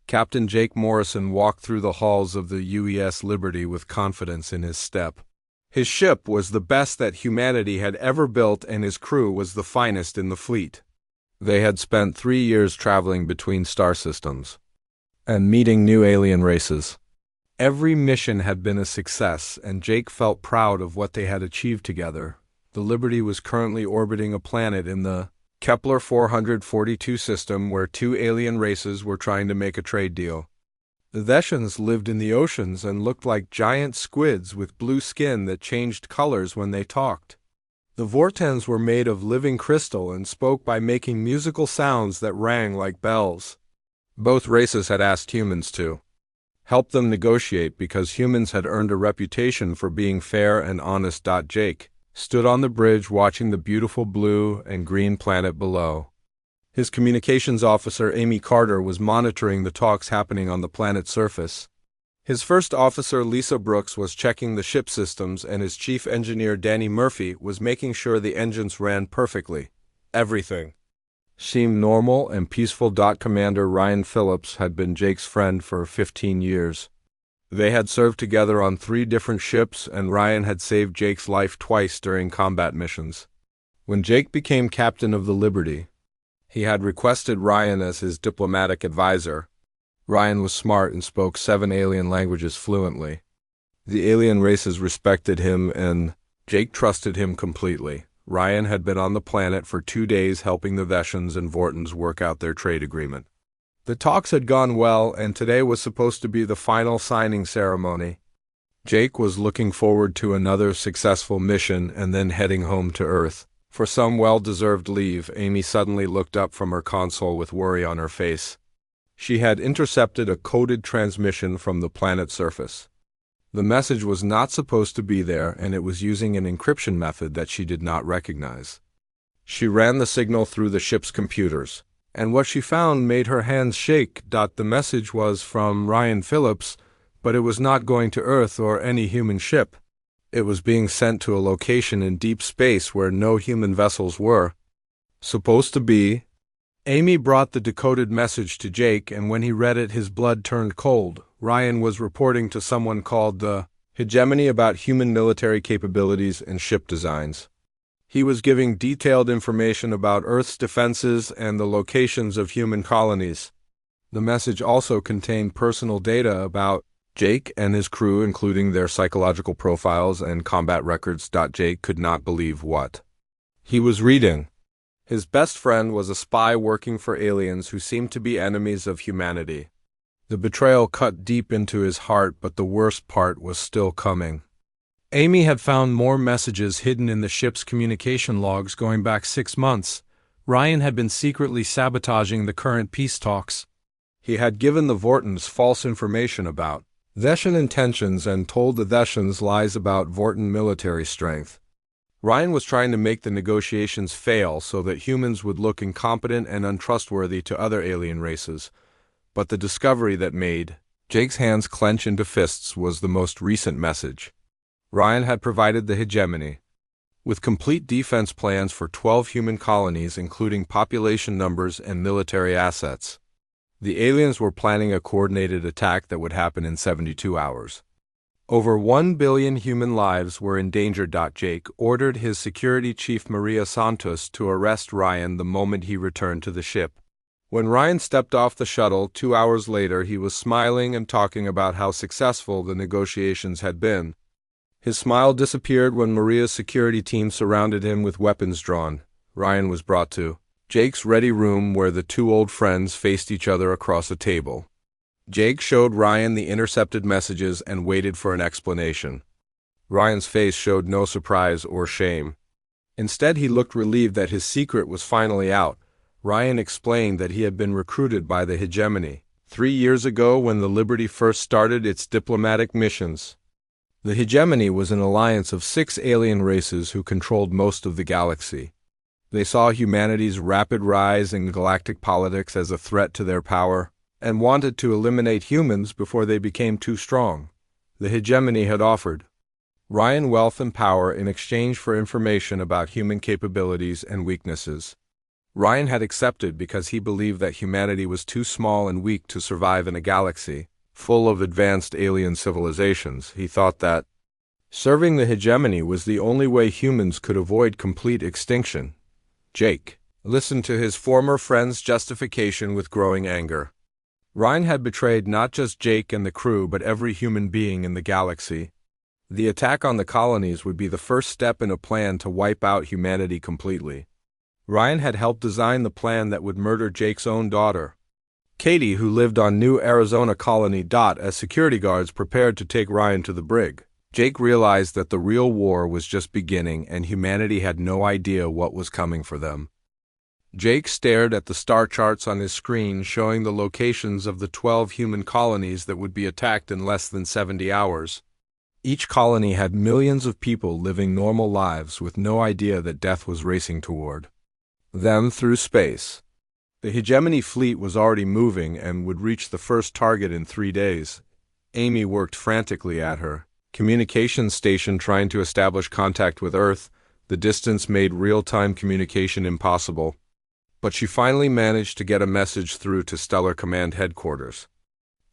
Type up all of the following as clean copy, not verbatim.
Captain Jake Morrison walked through the halls of the UES Liberty with confidence in his step. His ship was the best that humanity had ever built, and his crew was the finest in the fleet. They had spent 3 years traveling between star systems and meeting new alien races. Every mission had been a success, and Jake felt proud of what they had achieved together. The Liberty was currently orbiting a planet in the Kepler 442 system where 2 alien races were trying to make a trade deal. The Thesians lived in the oceans and looked like giant squids with blue skin that changed colors when they talked. The Vortens were made of living crystal and spoke by making musical sounds that rang like bells. Both races had asked humans to help them negotiate because humans had earned a reputation for being fair and honest. Jake stood on the bridge watching the beautiful blue and green planet below. His communications officer, Amy Carter, was monitoring the talks happening on the planet's surface. His first officer, Lisa Brooks, was checking the ship systems, and his chief engineer, Danny Murphy, was making sure the engines ran perfectly. Everything seemed normal and peaceful. Commander Ryan Phillips had been Jake's friend for 15 years. They had served together on 3 different ships, and Ryan had saved Jake's life twice during combat missions. When Jake became captain of the Liberty, he had requested Ryan as his diplomatic advisor. Ryan was smart and spoke 7 alien languages fluently. The alien races respected him, and Jake trusted him completely. Ryan had been on the planet for 2 days helping the Thesians and Vortens work out their trade agreement. The talks had gone well, and today was supposed to be the final signing ceremony. Jake was looking forward to another successful mission and then heading home to Earth. For some well-deserved leave, Amy suddenly looked up from her console with worry on her face. She had intercepted a coded transmission from the planet's surface. The message was not supposed to be there, and it was using an encryption method that she did not recognize. She ran the signal through the ship's computers, and what she found made her hands shake. The message was from Ryan Phillips, but it was not going to Earth or any human ship. It was being sent to a location in deep space where no human vessels were supposed to be. Amy brought the decoded message to Jake, and when he read it, his blood turned cold. Ryan was reporting to someone called the Hegemony about human military capabilities and ship designs. He was giving detailed information about Earth's defenses and the locations of human colonies. The message also contained personal data about Jake and his crew, including their psychological profiles and combat records. Jake could not believe what he was reading. His best friend was a spy working for aliens who seemed to be enemies of humanity. The betrayal cut deep into his heart, but the worst part was still coming. Amy had found more messages hidden in the ship's communication logs going back 6 months. Ryan had been secretly sabotaging the current peace talks. He had given the Vortens false information about Thesian intentions and told the Thesians lies about Vorten military strength. Ryan was trying to make the negotiations fail so that humans would look incompetent and untrustworthy to other alien races. But the discovery that made Jake's hands clench into fists was the most recent message. Ryan had provided the Hegemony with complete defense plans for 12 human colonies, including population numbers and military assets. The aliens were planning a coordinated attack that would happen in 72 hours. Over 1 billion human lives were in danger. Jake ordered his security chief Maria Santos to arrest Ryan the moment he returned to the ship. When Ryan stepped off the shuttle 2 hours later, he was smiling and talking about how successful the negotiations had been. His smile disappeared when Maria's security team surrounded him with weapons drawn. Ryan was brought to Jake's ready room where the 2 old friends faced each other across a table. Jake showed Ryan the intercepted messages and waited for an explanation. Ryan's face showed no surprise or shame. Instead, he looked relieved that his secret was finally out. Ryan explained that he had been recruited by the Hegemony 3 years ago when the Liberty first started its diplomatic missions. The Hegemony was an alliance of 6 alien races who controlled most of the galaxy. They saw humanity's rapid rise in galactic politics as a threat to their power, and wanted to eliminate humans before they became too strong. The Hegemony had offered Ryan wealth and power in exchange for information about human capabilities and weaknesses. Ryan had accepted because he believed that humanity was too small and weak to survive in a galaxy full of advanced alien civilizations. He thought that serving the hegemony was the only way humans could avoid complete extinction. Jake listened to his former friend's justification with growing anger. Ryan had betrayed not just Jake and the crew but every human being in the galaxy. The attack on the colonies would be the first step in a plan to wipe out humanity completely. Ryan had helped design the plan that would murder Jake's own daughter, Katie, who lived on New Arizona Colony. As security guards prepared to take Ryan to the brig, Jake realized that the real war was just beginning and humanity had no idea what was coming for them. Jake stared at the star charts on his screen showing the locations of the 12 human colonies that would be attacked in less than 70 hours. Each colony had millions of people living normal lives with no idea that death was racing toward them through space. The hegemony fleet was already moving and would reach the first target in 3 days. Amy worked frantically at her communications station trying to establish contact with Earth. The distance made real-time communication impossible. But she finally managed to get a message through to Stellar Command Headquarters.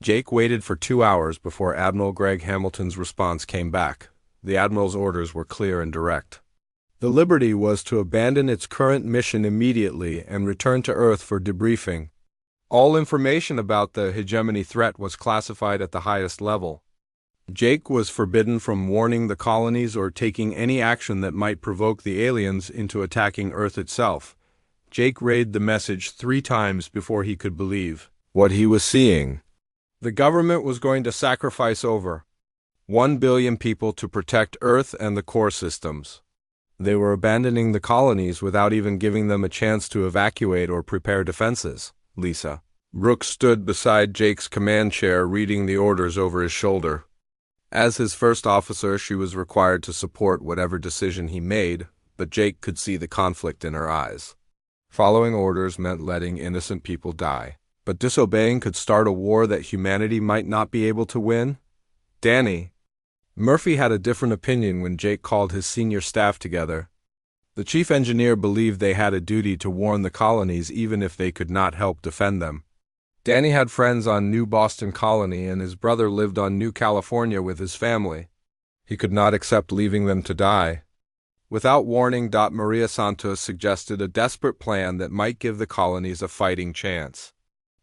Jake waited for 2 hours before Admiral Greg Hamilton's response came back. The Admiral's orders were clear and direct. The Liberty was to abandon its current mission immediately and return to Earth for debriefing. All information about the hegemony threat was classified at the highest level. Jake was forbidden from warning the colonies or taking any action that might provoke the aliens into attacking Earth itself. Jake read the message 3 times before he could believe what he was seeing. The government was going to sacrifice over 1 billion people to protect Earth and the core systems. They were abandoning the colonies without even giving them a chance to evacuate or prepare defenses. Lisa Brooks stood beside Jake's command chair reading the orders over his shoulder. As his first officer, she was required to support whatever decision he made, but Jake could see the conflict in her eyes. Following orders meant letting innocent people die, but disobeying could start a war that humanity might not be able to win. Danny Murphy had a different opinion when Jake called his senior staff together. The chief engineer believed they had a duty to warn the colonies even if they could not help defend them. Danny had friends on New Boston Colony and his brother lived on New California with his family. He could not accept leaving them to die. Without warning, Maria Santos suggested a desperate plan that might give the colonies a fighting chance.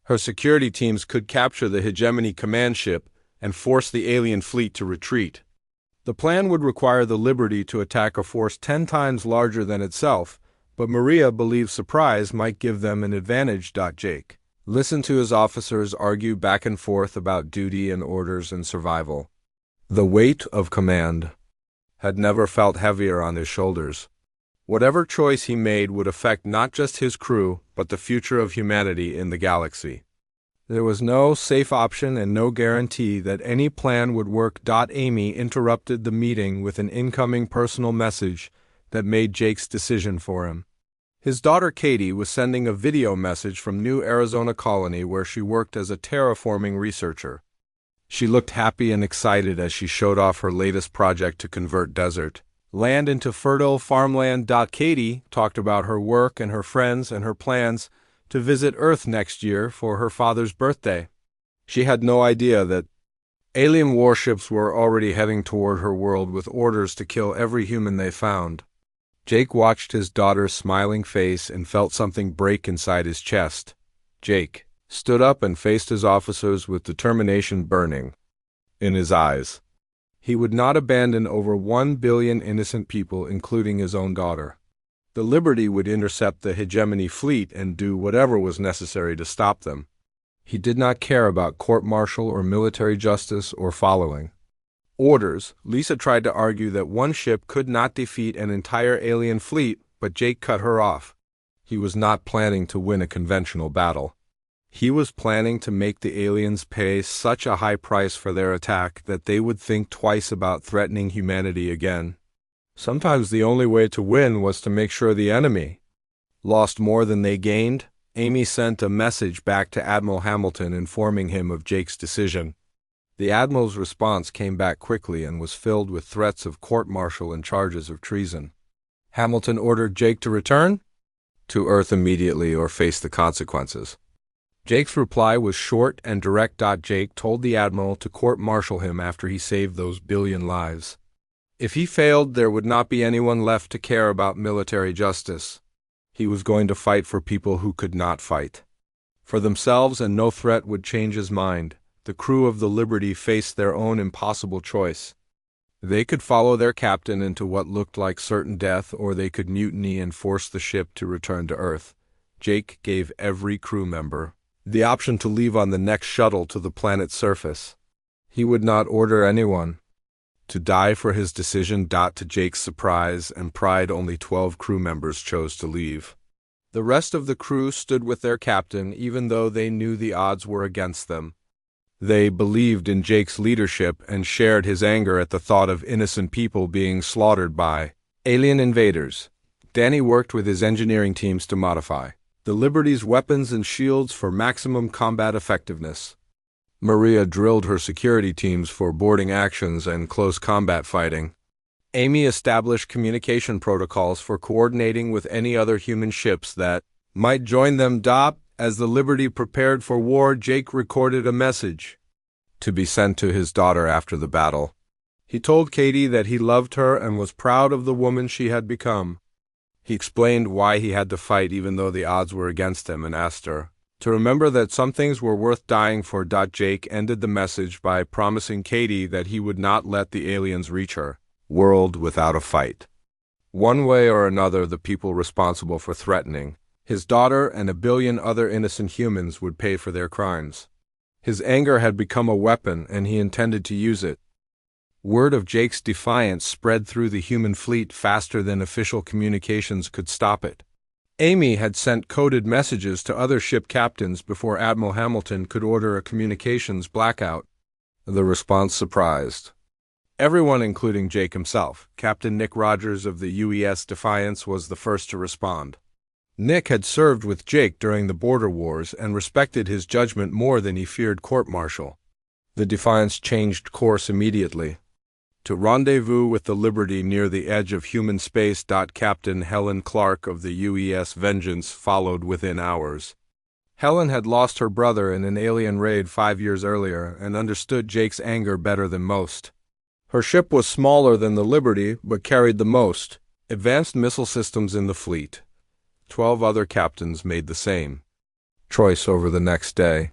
Her security teams could capture the hegemony command ship and force the alien fleet to retreat. The plan would require the Liberty to attack a force 10 times larger than itself, but Maria believed surprise might give them an advantage. Jake listened to his officers argue back and forth about duty and orders and survival. The weight of command had never felt heavier on his shoulders. Whatever choice he made would affect not just his crew, but the future of humanity in the galaxy. There was no safe option and no guarantee that any plan would work. Amy interrupted the meeting with an incoming personal message that made Jake's decision for him. His daughter Katie was sending a video message from New Arizona Colony where she worked as a terraforming researcher. She looked happy and excited as she showed off her latest project to convert desert land into fertile farmland. Katie talked about her work and her friends and her plans to visit Earth next year for her father's birthday. She had no idea that alien warships were already heading toward her world with orders to kill every human they found. Jake watched his daughter's smiling face and felt something break inside his chest. Jake stood up and faced his officers with determination burning in his eyes. He would not abandon over 1 billion innocent people, including his own daughter. The Liberty would intercept the hegemony fleet and do whatever was necessary to stop them. He did not care about court-martial or military justice or following orders. Lisa tried to argue that one ship could not defeat an entire alien fleet, but Jake cut her off. He was not planning to win a conventional battle. He was planning to make the aliens pay such a high price for their attack that they would think twice about threatening humanity again. Sometimes the only way to win was to make sure the enemy lost more than they gained. Amy sent a message back to Admiral Hamilton informing him of Jake's decision. The Admiral's response came back quickly and was filled with threats of court-martial and charges of treason. Hamilton ordered Jake to return to Earth immediately or face the consequences. Jake's reply was short and direct. Jake told the Admiral to court-martial him after he saved those billion lives. If he failed, there would not be anyone left to care about military justice. He was going to fight for people who could not fight for themselves, and no threat would change his mind. The crew of the Liberty faced their own impossible choice. They could follow their captain into what looked like certain death, or they could mutiny and force the ship to return to Earth. Jake gave every crew member the option to leave on the next shuttle to the planet's surface. He would not order anyone to die for his decision. To Jake's surprise and pride, only 12 crew members chose to leave. The rest of the crew stood with their captain, even though they knew the odds were against them. They believed in Jake's leadership and shared his anger at the thought of innocent people being slaughtered by alien invaders. Danny worked with his engineering teams to modify the Liberty's weapons and shields for maximum combat effectiveness. Maria drilled her security teams for boarding actions and close combat fighting. Amy established communication protocols for coordinating with any other human ships that might join them. As the Liberty prepared for war, Jake recorded a message to be sent to his daughter after the battle. He told Katie that he loved her and was proud of the woman she had become. He explained why he had to fight even though the odds were against him, and asked her to remember that some things were worth dying for. Jake ended the message by promising Katie that he would not let the aliens reach her world without a fight. One way or another, the people responsible for threatening his daughter and a billion other innocent humans would pay for their crimes. His anger had become a weapon, and he intended to use it. Word of Jake's defiance spread through the human fleet faster than official communications could stop it. Amy had sent coded messages to other ship captains before Admiral Hamilton could order a communications blackout. The response surprised everyone, including Jake himself. Captain Nick Rogers of the UES Defiance was the first to respond. Nick had served with Jake during the border wars and respected his judgment more than he feared court-martial. The Defiance changed course immediately to rendezvous with the Liberty near the edge of human space. Captain Helen Clark of the UES Vengeance followed within hours. Helen had lost her brother in an alien raid 5 years earlier and understood Jake's anger better than most. Her ship was smaller than the Liberty, but carried the most advanced missile systems in the fleet. 12 other captains made the same choice over the next day.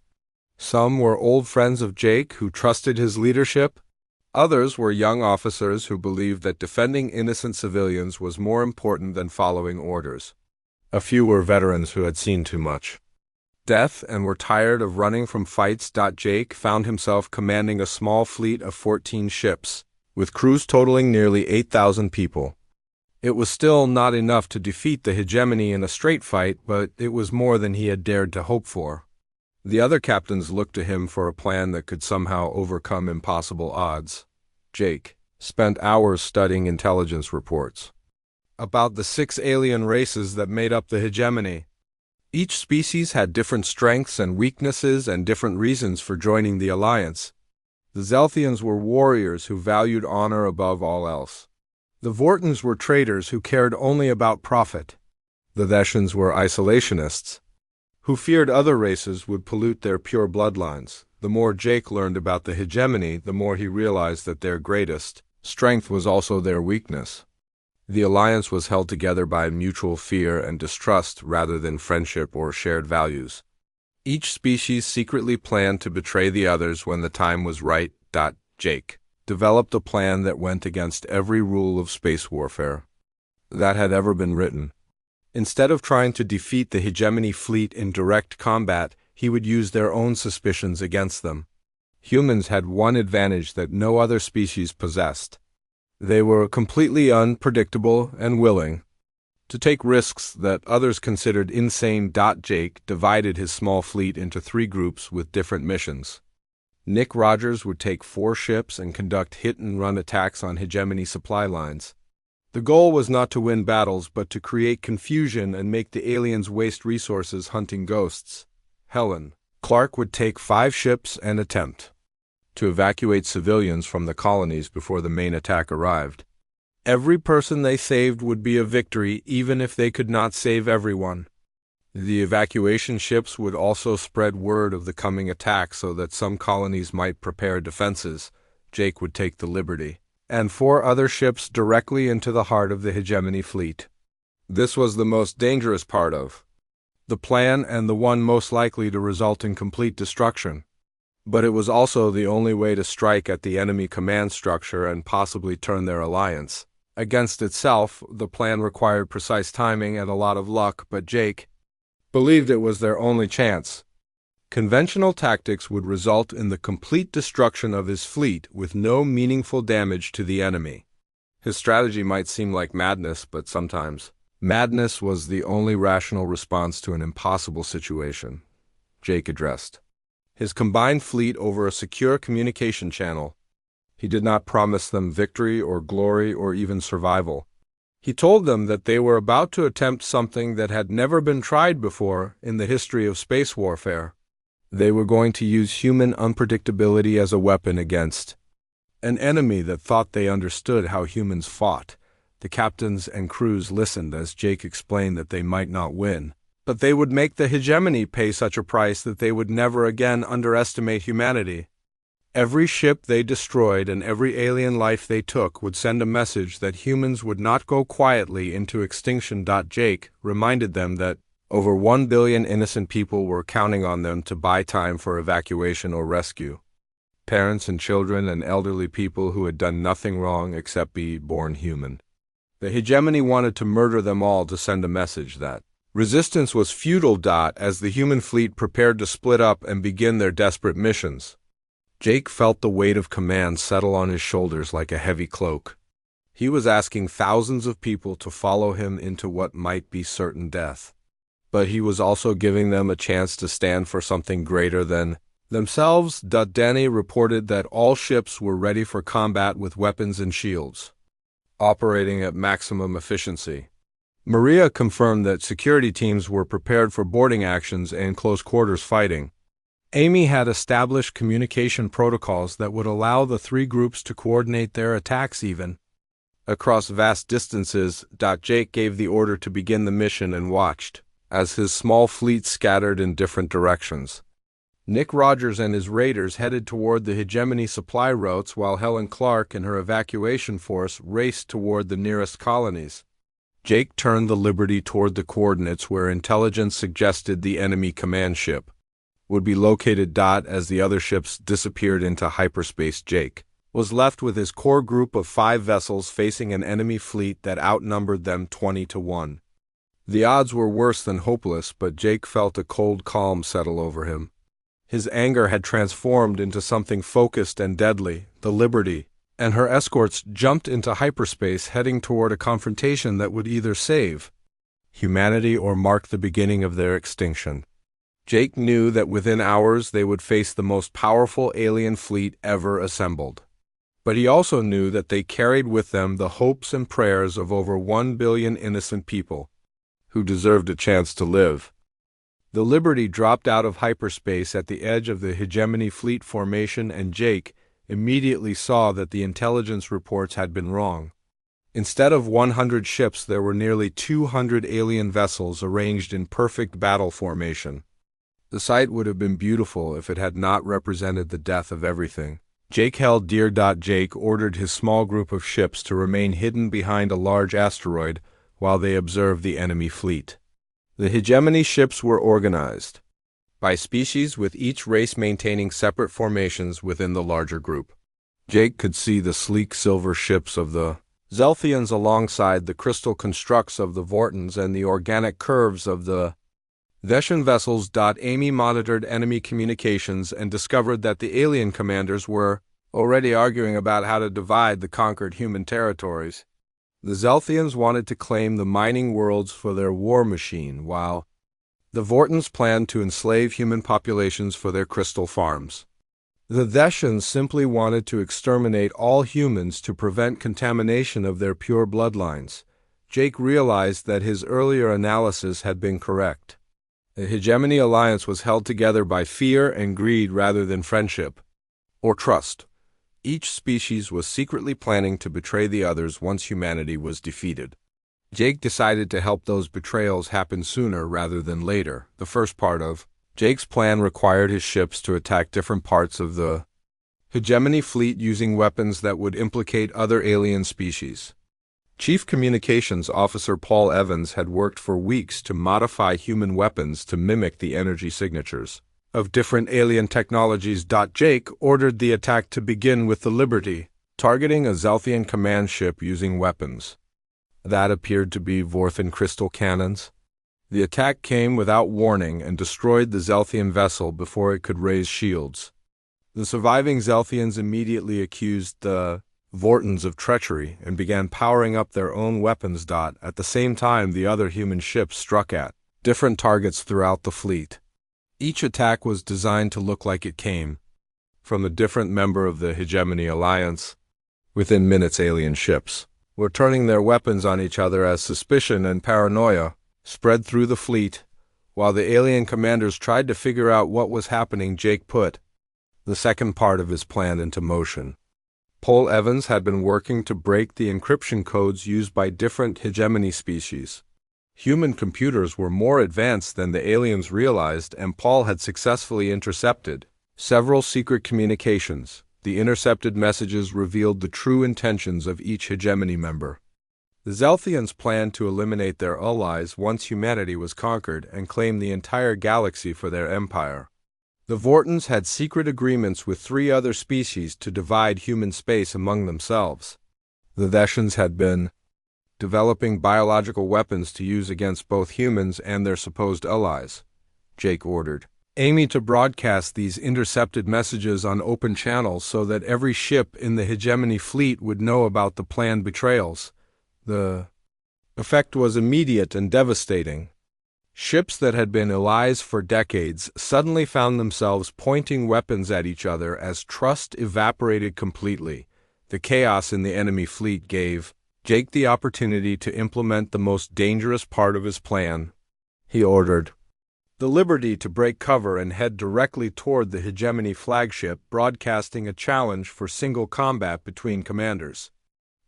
Some were old friends of Jake who trusted his leadership. Others were young officers who believed that defending innocent civilians was more important than following orders. A few were veterans who had seen too much death and were tired of running from fights. Jake found himself commanding a small fleet of 14 ships, with crews totaling nearly 8,000 people. It was still not enough to defeat the hegemony in a straight fight, but it was more than he had dared to hope for. The other captains looked to him for a plan that could somehow overcome impossible odds. Jake spent hours studying intelligence reports about the 6 alien races that made up the hegemony. Each species had different strengths and weaknesses and different reasons for joining the alliance. The Zelthians were warriors who valued honor above all else. The Vortons were traders who cared only about profit. The Veshans were isolationists who feared other races would pollute their pure bloodlines. The more Jake learned about the hegemony, the more he realized that their greatest strength was also their weakness. The alliance was held together by mutual fear and distrust rather than friendship or shared values. Each species secretly planned to betray the others when the time was right. Jake developed a plan that went against every rule of space warfare that had ever been written. Instead of trying to defeat the hegemony fleet in direct combat, he would use their own suspicions against them. Humans had one advantage that no other species possessed. They were completely unpredictable and willing to take risks that others considered insane. Jake divided his small fleet into 3 groups with different missions. Nick Rogers would take 4 ships and conduct hit-and-run attacks on hegemony supply lines. The goal was not to win battles, but to create confusion and make the aliens waste resources hunting ghosts. Helen Clark would take 5 ships and attempt to evacuate civilians from the colonies before the main attack arrived. Every person they saved would be a victory, even if they could not save everyone. The evacuation ships would also spread word of the coming attack so that some colonies might prepare defenses. Jake would take the Liberty and 4 other ships directly into the heart of the hegemony fleet. This was the most dangerous part of the plan and the one most likely to result in complete destruction. But it was also the only way to strike at the enemy command structure and possibly turn their alliance against itself. The plan required precise timing and a lot of luck, but Jake believed it was their only chance. Conventional tactics would result in the complete destruction of his fleet with no meaningful damage to the enemy. His strategy might seem like madness, but sometimes madness was the only rational response to an impossible situation. Jake addressed his combined fleet over a secure communication channel. He did not promise them victory or glory or even survival. He told them that they were about to attempt something that had never been tried before in the history of space warfare. They were going to use human unpredictability as a weapon against an enemy that thought they understood how humans fought. The captains and crews listened as Jake explained that they might not win, but they would make the hegemony pay such a price that they would never again underestimate humanity. Every ship they destroyed and every alien life they took would send a message that humans would not go quietly into extinction. Jake reminded them that over 1 billion innocent people were counting on them to buy time for evacuation or rescue. Parents and children and elderly people who had done nothing wrong except be born human. The hegemony wanted to murder them all to send a message that resistance was futile. As the human fleet prepared to split up and begin their desperate missions, Jake felt the weight of command settle on his shoulders like a heavy cloak. He was asking thousands of people to follow him into what might be certain death. But he was also giving them a chance to stand for something greater than themselves. Danny reported that all ships were ready for combat with weapons and shields, operating at maximum efficiency. Maria confirmed that security teams were prepared for boarding actions and close-quarters fighting. Amy had established communication protocols that would allow the 3 groups to coordinate their attacks even across vast distances. Jake gave the order to begin the mission and watched as his small fleet scattered in different directions. Nick Rogers and his raiders headed toward the hegemony supply routes while Helen Clark and her evacuation force raced toward the nearest colonies. Jake turned the Liberty toward the coordinates where intelligence suggested the enemy command ship would be located. As the other ships disappeared into hyperspace, Jake was left with his core group of 5 vessels facing an enemy fleet that outnumbered them 20-1. The odds were worse than hopeless, but Jake felt a cold calm settle over him. His anger had transformed into something focused and deadly. The Liberty and her escorts jumped into hyperspace, heading toward a confrontation that would either save humanity or mark the beginning of their extinction. Jake knew that within hours they would face the most powerful alien fleet ever assembled. But he also knew that they carried with them the hopes and prayers of over 1 billion innocent people who deserved a chance to live. The Liberty dropped out of hyperspace at the edge of the hegemony fleet formation, and Jake immediately saw that the intelligence reports had been wrong. Instead of 100 ships, there were nearly 200 alien vessels arranged in perfect battle formation. The sight would have been beautiful if it had not represented the death of everything Jake held dear. Jake ordered his small group of ships to remain hidden behind a large asteroid while they observed the enemy fleet. The hegemony ships were organized by species, with each race maintaining separate formations within the larger group. Jake could see the sleek silver ships of the Zelthians alongside the crystal constructs of the Vortons and the organic curves of the Veshan vessels. Amy monitored enemy communications and discovered that the alien commanders were already arguing about how to divide the conquered human territories. The Zelthians wanted to claim the mining worlds for their war machine, while the Vortons planned to enslave human populations for their crystal farms. The Veshans simply wanted to exterminate all humans to prevent contamination of their pure bloodlines. Jake realized that his earlier analysis had been correct. The hegemony alliance was held together by fear and greed rather than friendship or trust. Each species was secretly planning to betray the others once humanity was defeated. Jake decided to help those betrayals happen sooner rather than later. The first part of Jake's plan required his ships to attack different parts of the hegemony fleet using weapons that would implicate other alien species. Chief Communications Officer Paul Evans had worked for weeks to modify human weapons to mimic the energy signatures of different alien technologies. Jake ordered the attack to begin with the Liberty, targeting a Zelthian command ship using weapons that appeared to be Vorthan crystal cannons. The attack came without warning and destroyed the Zelthian vessel before it could raise shields. The surviving Zelthians immediately accused the Vortans of treachery and began powering up their own weapons. At the same time, the other human ships struck at different targets throughout the fleet. Each attack was designed to look like it came from a different member of the Hegemony Alliance. Within minutes, alien ships were turning their weapons on each other as suspicion and paranoia spread through the fleet. While the alien commanders tried to figure out what was happening, Jake put the second part of his plan into motion. Paul Evans had been working to break the encryption codes used by different hegemony species. Human computers were more advanced than the aliens realized, and Paul had successfully intercepted several secret communications. The intercepted messages revealed the true intentions of each hegemony member. The Zelthians planned to eliminate their allies once humanity was conquered and claim the entire galaxy for their empire. The Vortans had secret agreements with 3 other species to divide human space among themselves. The Veshans had been developing biological weapons to use against both humans and their supposed allies. Jake ordered Amy to broadcast these intercepted messages on open channels so that every ship in the hegemony fleet would know about the planned betrayals. The effect was immediate and devastating. Ships that had been allies for decades suddenly found themselves pointing weapons at each other as trust evaporated completely. The chaos in the enemy fleet gave Jake the opportunity to implement the most dangerous part of his plan. He ordered the Liberty to break cover and head directly toward the hegemony flagship, broadcasting a challenge for single combat between commanders.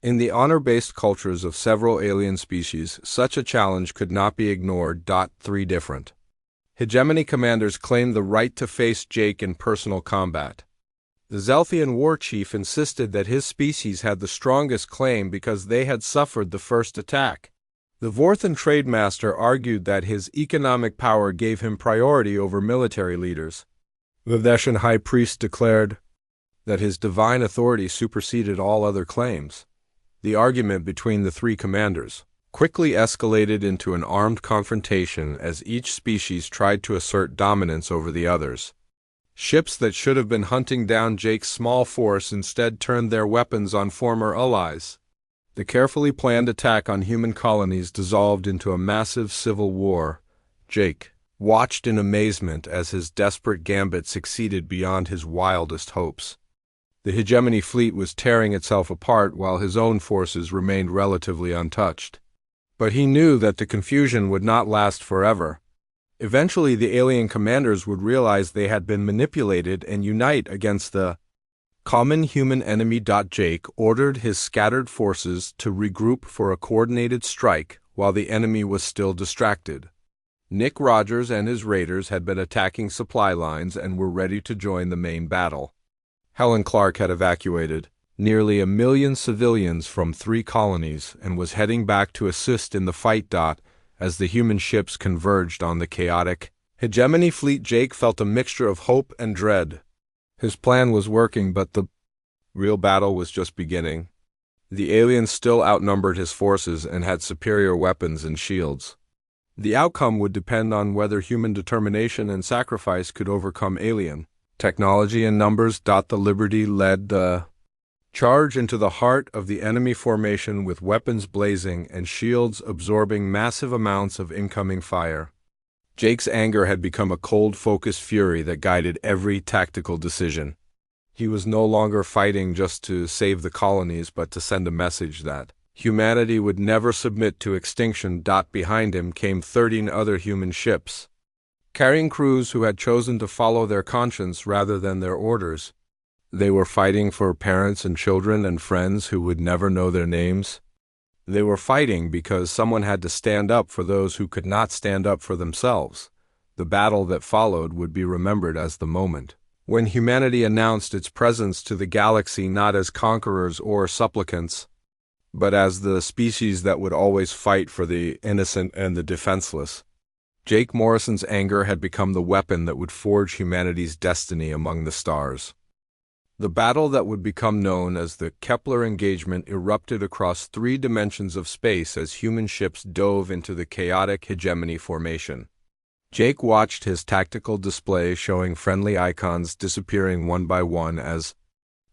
In the honor-based cultures of several alien species, such a challenge could not be ignored. 3 different hegemony commanders claimed the right to face Jake in personal combat. The Zelthian war chief insisted that his species had the strongest claim because they had suffered the first attack. The Vorthan trademaster argued that his economic power gave him priority over military leaders. The Veshan high priest declared that his divine authority superseded all other claims. The argument between the 3 commanders quickly escalated into an armed confrontation as each species tried to assert dominance over the others. Ships that should have been hunting down Jake's small force instead turned their weapons on former allies. The carefully planned attack on human colonies dissolved into a massive civil war. Jake watched in amazement as his desperate gambit succeeded beyond his wildest hopes. The hegemony fleet was tearing itself apart while his own forces remained relatively untouched. But he knew that the confusion would not last forever. Eventually, the alien commanders would realize they had been manipulated and unite against the common human enemy. Jake ordered his scattered forces to regroup for a coordinated strike while the enemy was still distracted. Nick Rogers and his raiders had been attacking supply lines and were ready to join the main battle. Helen Clark had evacuated nearly 1 million civilians from 3 colonies and was heading back to assist in the fight. As the human ships converged on the chaotic hegemony fleet, Jake felt a mixture of hope and dread. His plan was working, but the real battle was just beginning. The aliens still outnumbered his forces and had superior weapons and shields. The outcome would depend on whether human determination and sacrifice could overcome alien technology and numbers. The Liberty led the charge into the heart of the enemy formation with weapons blazing and shields absorbing massive amounts of incoming fire. Jake's anger had become a cold, focused fury that guided every tactical decision. He was no longer fighting just to save the colonies, but to send a message that humanity would never submit to extinction. Behind him came 13 other human ships, carrying crews who had chosen to follow their conscience rather than their orders. They were fighting for parents and children and friends who would never know their names. They were fighting because someone had to stand up for those who could not stand up for themselves. The battle that followed would be remembered as the moment when humanity announced its presence to the galaxy not as conquerors or supplicants, but as the species that would always fight for the innocent and the defenseless. Jake Morrison's anger had become the weapon that would forge humanity's destiny among the stars. The battle that would become known as the Kepler engagement erupted across 3 dimensions of space as human ships dove into the chaotic hegemony formation. Jake watched his tactical display showing friendly icons disappearing one by one as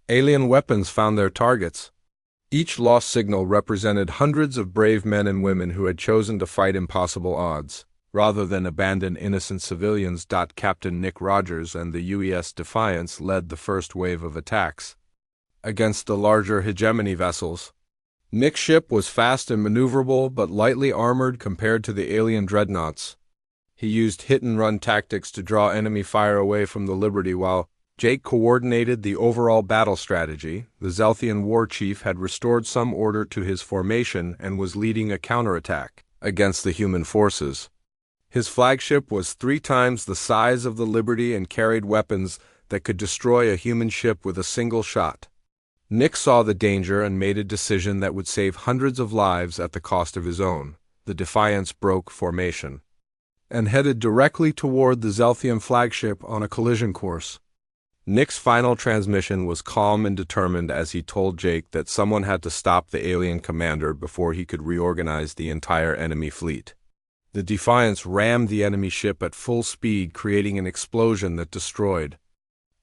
alien weapons found their targets. Each lost signal represented hundreds of brave men and women who had chosen to fight impossible odds, rather than abandon innocent civilians. Captain Nick Rogers and the UES Defiance led the first wave of attacks against the larger hegemony vessels. Nick's ship was fast and maneuverable but lightly armored compared to the alien dreadnoughts. He used hit-and-run tactics to draw enemy fire away from the Liberty while Jake coordinated the overall battle strategy. The Zelthian war chief had restored some order to his formation and was leading a counterattack against the human forces. His flagship was 3 times the size of the Liberty and carried weapons that could destroy a human ship with a single shot. Nick saw the danger and made a decision that would save hundreds of lives at the cost of his own. The Defiance broke formation and headed directly toward the Zelthian flagship on a collision course. Nick's final transmission was calm and determined as he told Jake that someone had to stop the alien commander before he could reorganize the entire enemy fleet. The Defiance rammed the enemy ship at full speed, creating an explosion that destroyed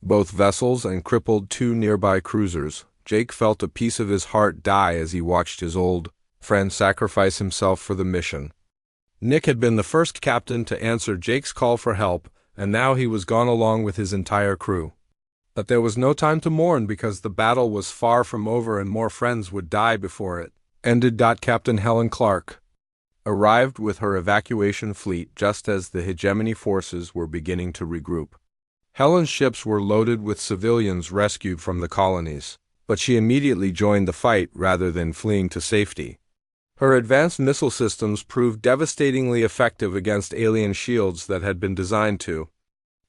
both vessels and crippled 2 nearby cruisers. Jake felt a piece of his heart die as he watched his old friend sacrifice himself for the mission. Nick had been the first captain to answer Jake's call for help, and now he was gone along with his entire crew. But there was no time to mourn because the battle was far from over and more friends would die before it ended. Captain Helen Clark arrived with her evacuation fleet just as the hegemony forces were beginning to regroup. Helen's ships were loaded with civilians rescued from the colonies, but she immediately joined the fight rather than fleeing to safety. Her advanced missile systems proved devastatingly effective against alien shields that had been designed to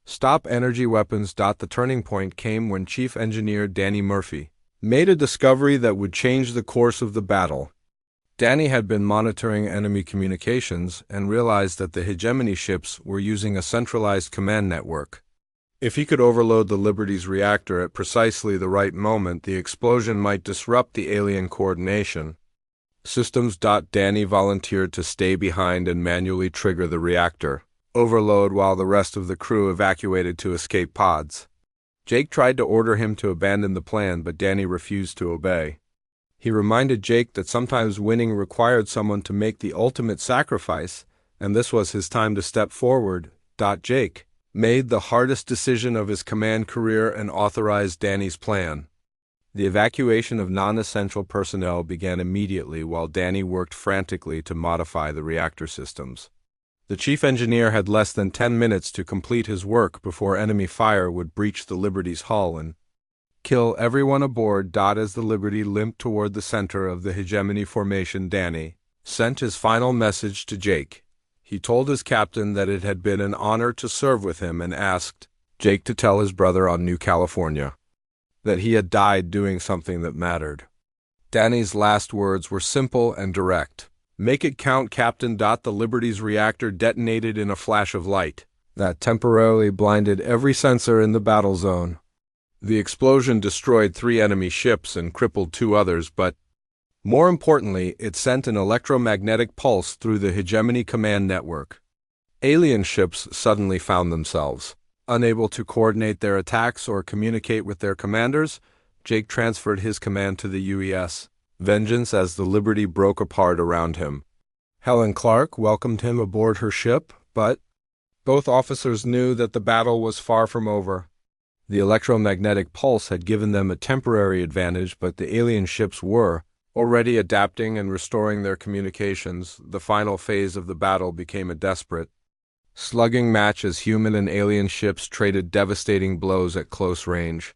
stop energy weapons. The turning point came when Chief Engineer Danny Murphy made a discovery that would change the course of the battle. Danny had been monitoring enemy communications and realized that the hegemony ships were using a centralized command network. If he could overload the Liberty's reactor at precisely the right moment, the explosion might disrupt the alien coordination systems. Danny volunteered to stay behind and manually trigger the reactor overload while the rest of the crew evacuated to escape pods. Jake tried to order him to abandon the plan, but Danny refused to obey. He reminded Jake that sometimes winning required someone to make the ultimate sacrifice, and this was his time to step forward. Jake made the hardest decision of his command career and authorized Danny's plan. The evacuation of non-essential personnel began immediately while Danny worked frantically to modify the reactor systems. The chief engineer had less than 10 minutes to complete his work before enemy fire would breach the Liberty's hull and kill everyone aboard. As the Liberty limped toward the center of the hegemony formation, Danny sent his final message to Jake. He told his captain that it had been an honor to serve with him and asked Jake to tell his brother on New California that he had died doing something that mattered. Danny's last words were simple and direct. "Make it count, Captain." The Liberty's reactor detonated in a flash of light that temporarily blinded every sensor in the battle zone. The explosion destroyed 3 enemy ships and crippled 2 others, but more importantly, it sent an electromagnetic pulse through the hegemony command network. Alien ships suddenly found themselves unable to coordinate their attacks or communicate with their commanders. Jake transferred his command to the UES Vengeance as the Liberty broke apart around him. Helen Clark welcomed him aboard her ship, but both officers knew that the battle was far from over. The electromagnetic pulse had given them a temporary advantage, but the alien ships were already adapting and restoring their communications. The final phase of the battle became a desperate, slugging match as human and alien ships traded devastating blows at close range.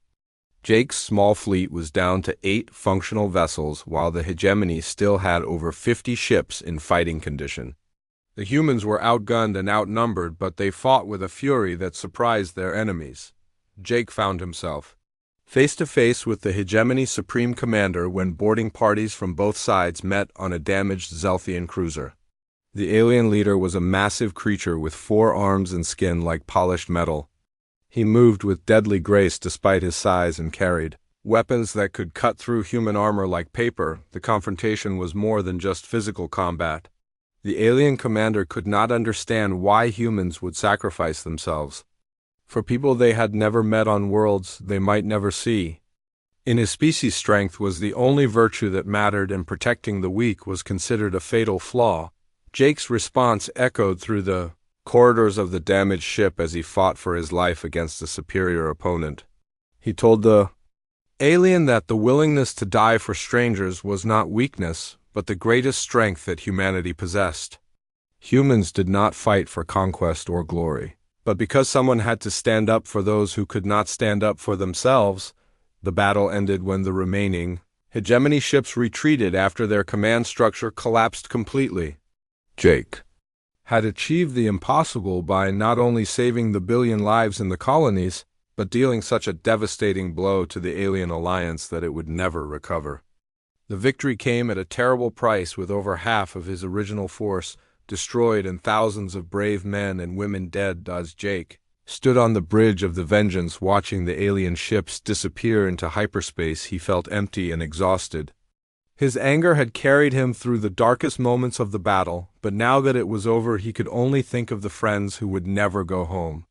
Jake's small fleet was down to 8 functional vessels, while the hegemony still had over 50 ships in fighting condition. The humans were outgunned and outnumbered, but they fought with a fury that surprised their enemies. Jake found himself face to face with the hegemony's supreme commander when boarding parties from both sides met on a damaged Zelthian cruiser. The alien leader was a massive creature with 4 arms and skin like polished metal. He moved with deadly grace despite his size and carried weapons that could cut through human armor like paper. The confrontation was more than just physical combat. The alien commander could not understand why humans would sacrifice themselves for people they had never met on worlds they might never see. In his species, strength was the only virtue that mattered, and protecting the weak was considered a fatal flaw. Jake's response echoed through the corridors of the damaged ship as he fought for his life against a superior opponent. He told the alien that the willingness to die for strangers was not weakness, but the greatest strength that humanity possessed. Humans did not fight for conquest or glory, but because someone had to stand up for those who could not stand up for themselves. The battle ended when the remaining hegemony ships retreated after their command structure collapsed completely. Jake had achieved the impossible by not only saving the billion lives in the colonies, but dealing such a devastating blow to the alien alliance that it would never recover. The victory came at a terrible price, with over half of his original force destroyed and thousands of brave men and women dead. As Jake stood on the bridge of the Vengeance watching the alien ships disappear into hyperspace, he felt empty and exhausted. His anger had carried him through the darkest moments of the battle, but now that it was over, he could only think of the friends who would never go home.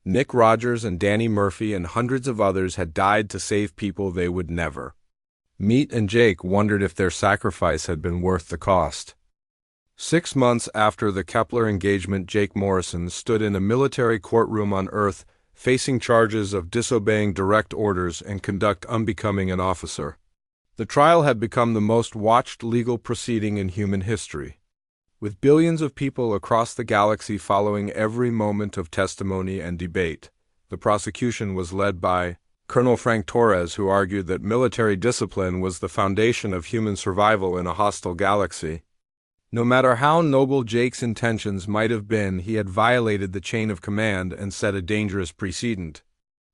Nick Rogers and Danny Murphy and hundreds of others had died to save people they would never meet, and Jake wondered if their sacrifice had been worth the cost. 6 months after the Kepler engagement, Jake Morrison stood in a military courtroom on Earth, facing charges of disobeying direct orders and conduct unbecoming an officer. The trial had become the most watched legal proceeding in human history, with billions of people across the galaxy following every moment of testimony and debate. The prosecution was led by Colonel Frank Torres, who argued that military discipline was the foundation of human survival in a hostile galaxy. No matter how noble Jake's intentions might have been, he had violated the chain of command and set a dangerous precedent.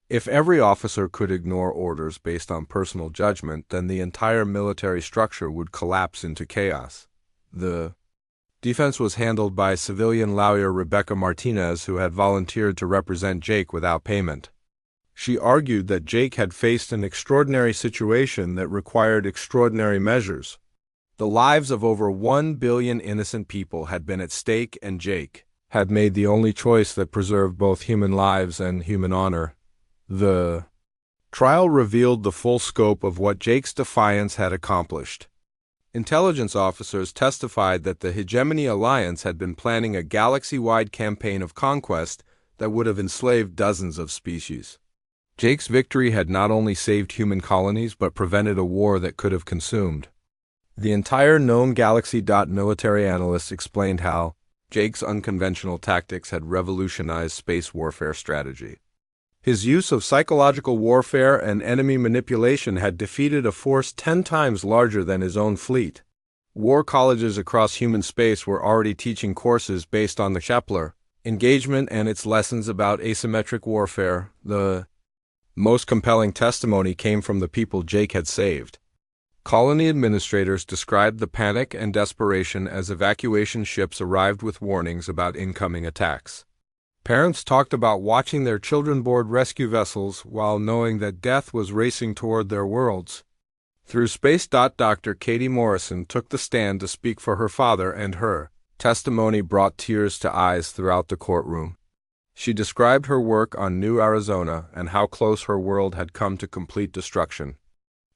If every officer could ignore orders based on personal judgment, then the entire military structure would collapse into chaos. The defense was handled by civilian lawyer Rebecca Martinez, who had volunteered to represent Jake without payment. She argued that Jake had faced an extraordinary situation that required extraordinary measures. The lives of over 1 billion innocent people had been at stake, and Jake had made the only choice that preserved both human lives and human honor. The trial revealed the full scope of what Jake's defiance had accomplished. Intelligence officers testified that the Hegemony Alliance had been planning a galaxy-wide campaign of conquest that would have enslaved dozens of species. Jake's victory had not only saved human colonies, but prevented a war that could have consumed the entire known galaxy. Military analysts explained how Jake's unconventional tactics had revolutionized space warfare strategy. His use of psychological warfare and enemy manipulation had defeated a force 10 times larger than his own fleet. War colleges across human space were already teaching courses based on the Kepler engagement and its lessons about asymmetric warfare. The most compelling testimony came from the people Jake had saved. Colony administrators described the panic and desperation as evacuation ships arrived with warnings about incoming attacks. Parents talked about watching their children board rescue vessels while knowing that death was racing toward their worlds. Through space. Dr. Katie Morrison took the stand to speak for her father, and her testimony brought tears to eyes throughout the courtroom. She described her work on New Arizona and how close her world had come to complete destruction.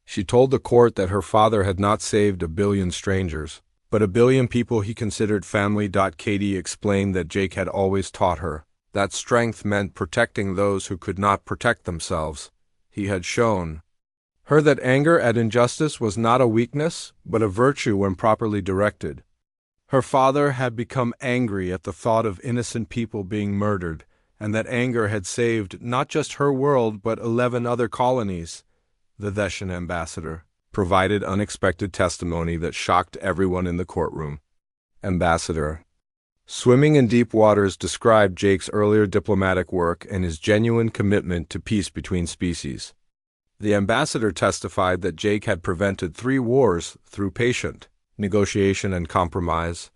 She told the court that her father had not saved 1 billion strangers, but 1 billion people he considered family. Katie explained that Jake had always taught her that strength meant protecting those who could not protect themselves. He had shown her that anger at injustice was not a weakness, but a virtue when properly directed. Her father had become angry at the thought of innocent people being murdered, and that anger had saved not just her world but 11 other colonies. the Thessian ambassador, provided unexpected testimony that shocked everyone in the courtroom. Ambassador. Swimming in deep waters described Jake's earlier diplomatic work and his genuine commitment to peace between species. The ambassador testified that Jake had prevented 3 wars through patient negotiation and compromise.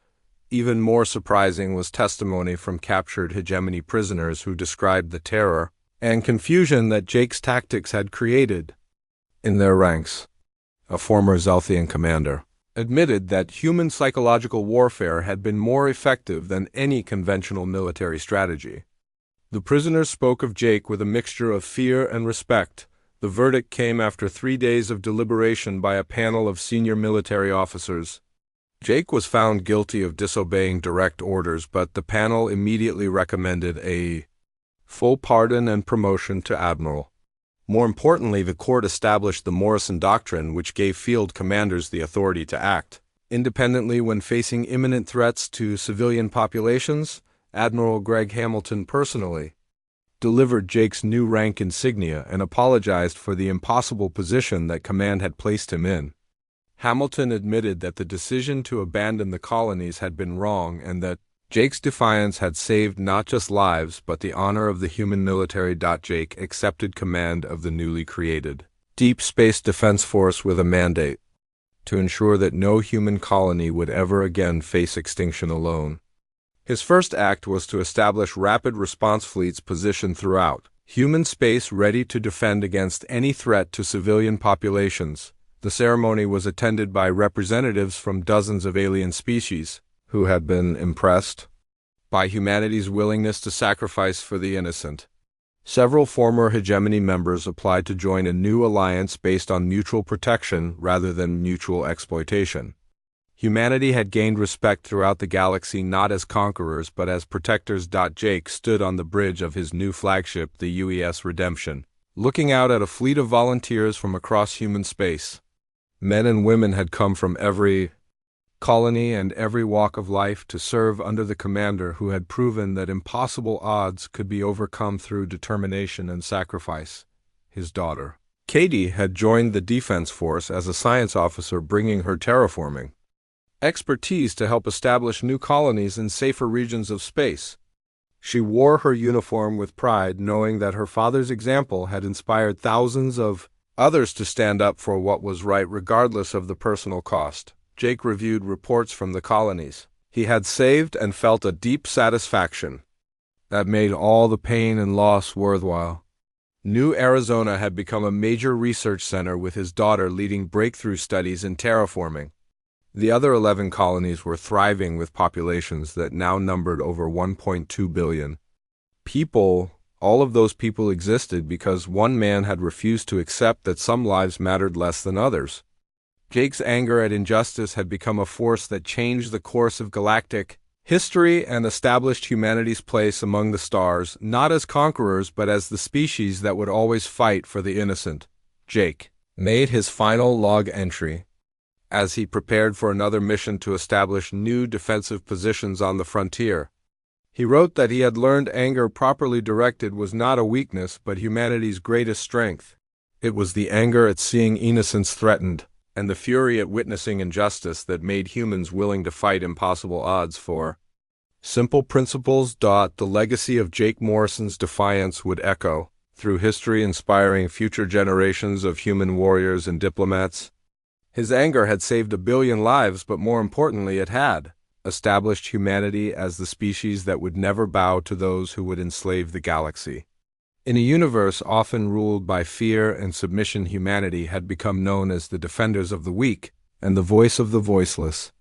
Even more surprising was testimony from captured hegemony prisoners who described the terror and confusion that Jake's tactics had created in their ranks. A former Zelthian commander admitted that human psychological warfare had been more effective than any conventional military strategy. The prisoners spoke of Jake with a mixture of fear and respect. The verdict came after 3 days of deliberation by a panel of senior military officers. Jake was found guilty of disobeying direct orders, but the panel immediately recommended a full pardon and promotion to admiral. More importantly, the court established the Morrison Doctrine, which gave field commanders the authority to act independently when facing imminent threats to civilian populations. Admiral Greg Hamilton personally delivered Jake's new rank insignia and apologized for the impossible position that command had placed him in. Hamilton admitted that the decision to abandon the colonies had been wrong and that Jake's defiance had saved not just lives but the honor of the human military. Jake accepted command of the newly created Deep Space Defense Force with a mandate to ensure that no human colony would ever again face extinction alone. His first act was to establish rapid response fleets positioned throughout human space, ready to defend against any threat to civilian populations. The ceremony was attended by representatives from dozens of alien species who had been impressed by humanity's willingness to sacrifice for the innocent. Several former hegemony members applied to join a new alliance based on mutual protection rather than mutual exploitation. Humanity had gained respect throughout the galaxy not as conquerors but as protectors. Jake stood on the bridge of his new flagship, the UES Redemption, looking out at a fleet of volunteers from across human space. Men and women had come from every colony and every walk of life to serve under the commander who had proven that impossible odds could be overcome through determination and sacrifice. His daughter, Katie, had joined the Defense Force as a science officer, bringing her terraforming expertise to help establish new colonies in safer regions of space. She wore her uniform with pride, knowing that her father's example had inspired thousands of others to stand up for what was right regardless of the personal cost. Jake reviewed reports from the colonies he had saved and felt a deep satisfaction that made all the pain and loss worthwhile. New Arizona had become a major research center, with his daughter leading breakthrough studies in terraforming. The other 11 colonies were thriving with populations that now numbered over 1.2 billion people. All of those people existed because one man had refused to accept that some lives mattered less than others. Jake's anger at injustice had become a force that changed the course of galactic history and established humanity's place among the stars, not as conquerors but as the species that would always fight for the innocent. Jake made his final log entry as he prepared for another mission to establish new defensive positions on the frontier. He wrote that he had learned anger properly directed was not a weakness but humanity's greatest strength. It was the anger at seeing innocence threatened and the fury at witnessing injustice that made humans willing to fight impossible odds for simple principles. The legacy of Jake Morrison's defiance would echo through history, inspiring future generations of human warriors and diplomats. His anger had saved 1 billion lives, but more importantly, it had established humanity as the species that would never bow to those who would enslave the galaxy. In a universe often ruled by fear and submission, humanity had become known as the defenders of the weak and the voice of the voiceless.